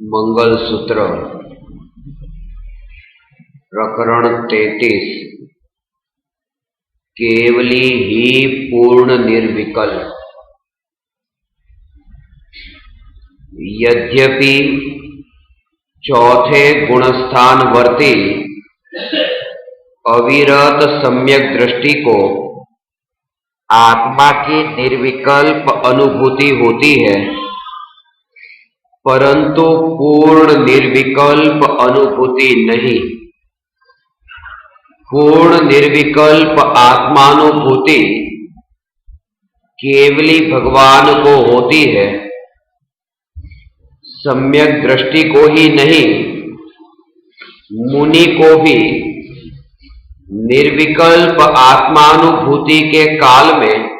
मंगल सूत्र प्रकरण 33 केवली ही पूर्ण निर्विकल्प। यद्यपि चौथे गुणस्थान वर्ती अविरत सम्यक दृष्टि को आत्मा की निर्विकल्प अनुभूति होती है, परंतु पूर्ण निर्विकल्प अनुभूति नहीं। पूर्ण निर्विकल्प आत्मानुभूति केवली भगवान को होती है, सम्यक दृष्टि को ही नहीं, मुनि को भी निर्विकल्प आत्मानुभूति के काल में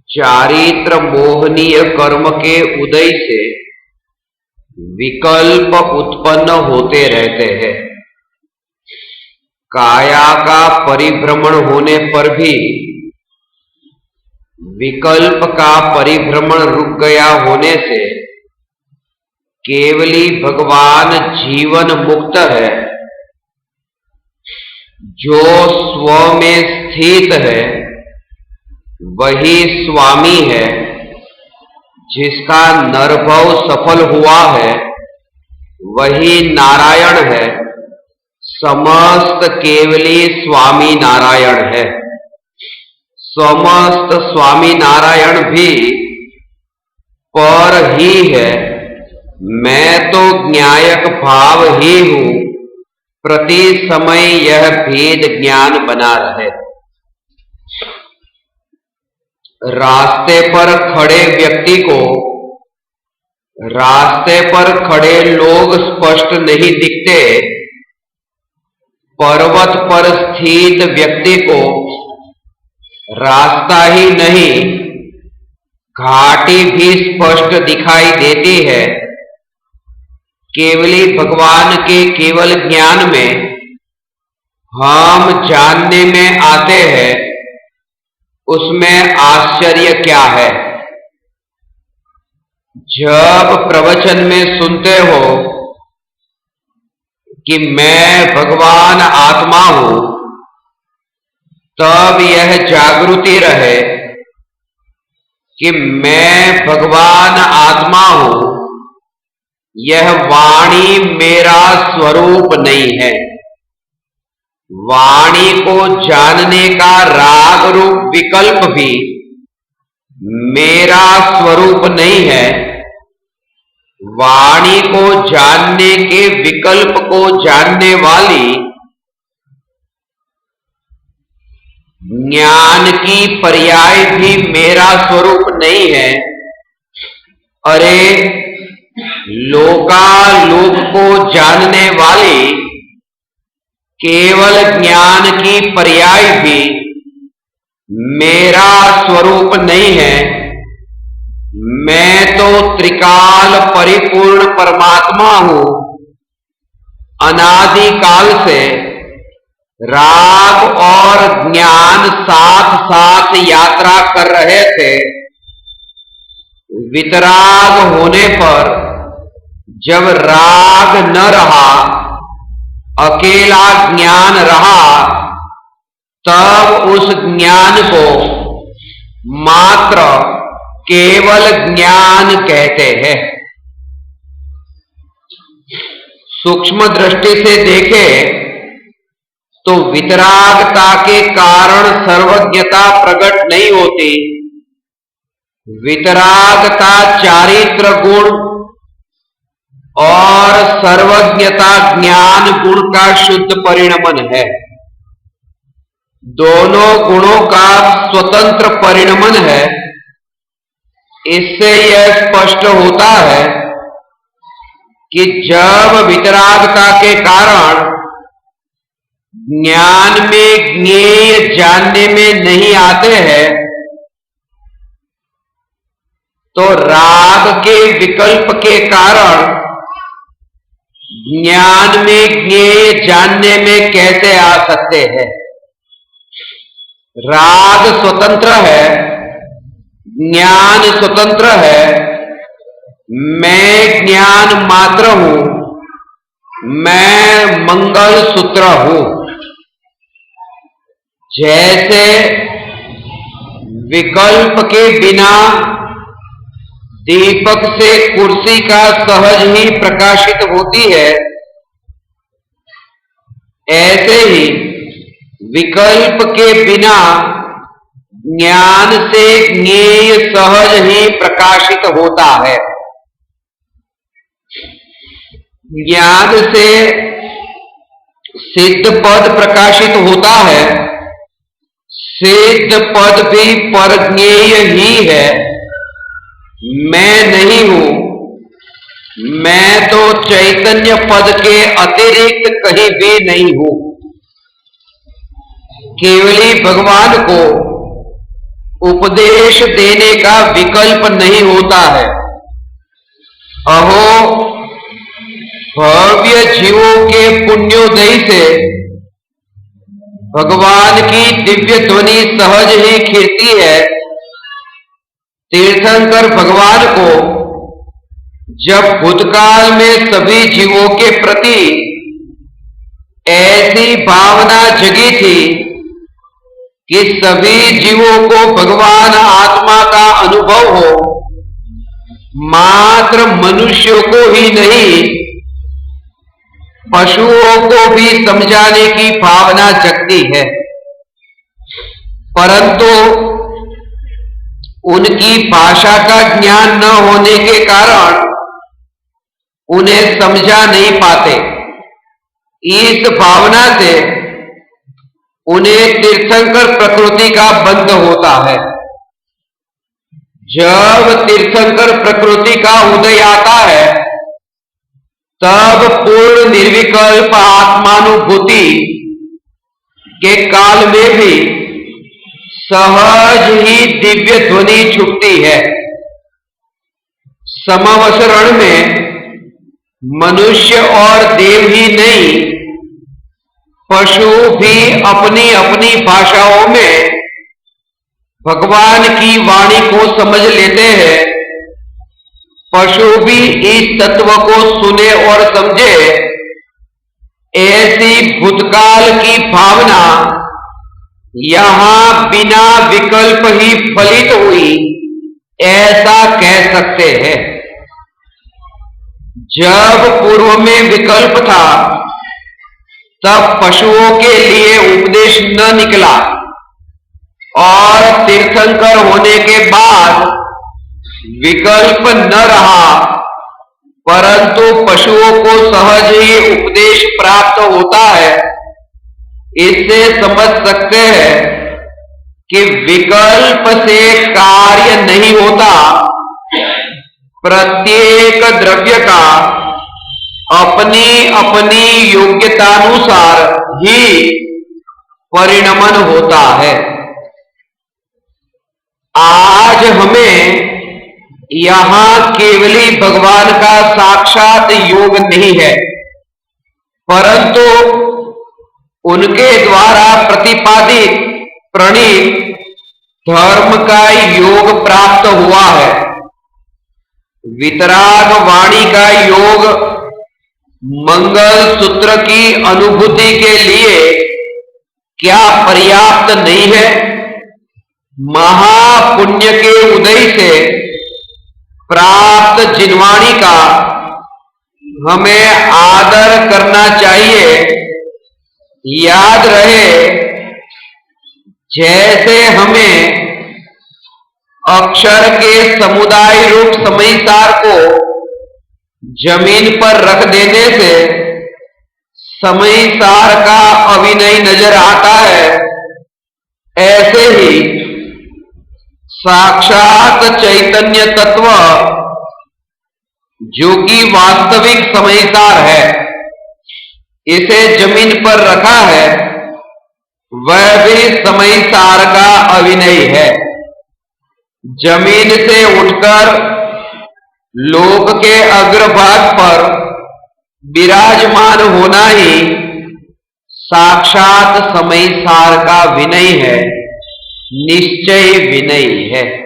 चारित्र मोहनीय कर्म के उदय से विकल्प उत्पन्न होते रहते हैं। काया का परिभ्रमण होने पर भी विकल्प का परिभ्रमण रुक गया होने से केवली भगवान जीवन मुक्त है, जो स्व में स्थित है वही स्वामी है, जिसका नरभव सफल हुआ है वही नारायण है। समस्त केवली स्वामी नारायण है। समस्त स्वामी नारायण भी पर ही है। मैं तो ज्ञायक भाव ही हूं, प्रति समय यह भेद ज्ञान बना रहे। रास्ते पर खड़े व्यक्ति को रास्ते पर खड़े लोग स्पष्ट नहीं दिखते, पर्वत पर स्थित व्यक्ति को रास्ता ही नहीं घाटी भी स्पष्ट दिखाई देती है। केवली भगवान के केवल ज्ञान में हम जानने में आते हैं, उसमें आश्चर्य क्या है। जब प्रवचन में सुनते हो कि मैं भगवान आत्मा हूं, तब यह जागृति रहे कि मैं भगवान आत्मा हूं, यह वाणी मेरा स्वरूप नहीं है। वाणी को जानने का राग रूप विकल्प भी मेरा स्वरूप नहीं है। वाणी को जानने के विकल्प को जानने वाली ज्ञान की पर्याय भी मेरा स्वरूप नहीं है। अरे लोकालोक को जानने वाली केवल ज्ञान की पर्याय भी मेरा स्वरूप नहीं है। मैं तो त्रिकाल परिपूर्ण परमात्मा हूं। अनादि काल से राग और ज्ञान साथ साथ यात्रा कर रहे थे। वितराग होने पर जब राग न रहा, अकेला ज्ञान रहा, तब उस ज्ञान को मात्र केवल ज्ञान कहते हैं। सूक्ष्म दृष्टि से देखें तो वितरागता के कारण सर्वज्ञता प्रकट नहीं होती। वितरागता चारित्र गुण और सर्वज्ञता ज्ञान गुण का शुद्ध परिणमन है। दोनों गुणों का स्वतंत्र परिणमन है। इससे यह स्पष्ट होता है कि जब वितरागता के कारण ज्ञान में ज्ञेय जानने में नहीं आते हैं, तो राग के विकल्प के कारण ज्ञान में ज्ञेय जानने में कैसे आ सकते हैं। राग स्वतंत्र है, ज्ञान स्वतंत्र है, मैं ज्ञान मात्र हूं, मैं मंगल सूत्र हूं। जैसे विकल्प के बिना दीपक से कुर्सी का सहज ही प्रकाशित होती है, ऐसे ही विकल्प के बिना ज्ञान से ज्ञेय सहज ही प्रकाशित होता है। ज्ञान से सिद्ध पद प्रकाशित होता है, सिद्ध पद भी परज्ञेय ही है। मैं नहीं हूं, मैं तो चैतन्य पद के अतिरिक्त कहीं भी नहीं हूं। केवली भगवान को उपदेश देने का विकल्प नहीं होता है। अहो, भव्य जीवों के पुण्योदय से भगवान की दिव्य ध्वनि सहज ही खिलती है। तीर्थंकर भगवान को जब भूतकाल में सभी जीवों के प्रति ऐसी भावना जगी थी कि सभी जीवों को भगवान आत्मा का अनुभव हो, मात्र मनुष्यों को ही नहीं पशुओं को भी समझाने की भावना जगती है, परंतु उनकी भाषा का ज्ञान न होने के कारण उन्हें समझा नहीं पाते। इस भावना से उन्हें तीर्थंकर प्रकृति का बंध होता है। जब तीर्थंकर प्रकृति का उदय आता है, तब पूर्ण निर्विकल्प आत्मानुभूति के काल में भी सहज ही दिव्य ध्वनि छुपती है। समवसरण में मनुष्य और देव ही नहीं, पशु भी अपनी अपनी भाषाओं में भगवान की वाणी को समझ लेते हैं। पशु भी इस तत्व को सुने और समझे, ऐसी भूतकाल की भावना यहां बिना विकल्प ही फलित हुई, ऐसा कह सकते हैं। जब पूर्व में विकल्प था, तब पशुओं के लिए उपदेश न निकला, और तीर्थंकर होने के बाद विकल्प न रहा, परंतु पशुओं को सहज ही उपदेश प्राप्त होता है। इससे समझ सकते हैं कि विकल्प से कार्य नहीं होता, प्रत्येक द्रव्य का अपनी अपनी योग्यतानुसार ही परिणमन होता है। आज हमें यहां केवली भगवान का साक्षात योग नहीं है, परंतु उनके द्वारा प्रतिपादित प्रणीत धर्म का योग प्राप्त हुआ है। वितराग वाणी का योग मंगल सूत्र की अनुभूति के लिए क्या पर्याप्त नहीं है? महापुण्य के उदय से प्राप्त जिनवाणी का हमें आदर करना चाहिए। याद रहे, जैसे हमें अक्षर के समुदाय रूप समयसार को जमीन पर रख देने से समयसार का अभिनय नजर आता है, ऐसे ही साक्षात चैतन्य तत्व जो कि वास्तविक समयसार है, इसे जमीन पर रखा है, वह भी समयसार का अभिनय है। जमीन से उठकर लोक के अग्रभाग पर विराजमान होना ही साक्षात समयसार का विनय है। निश्चय विनयी है।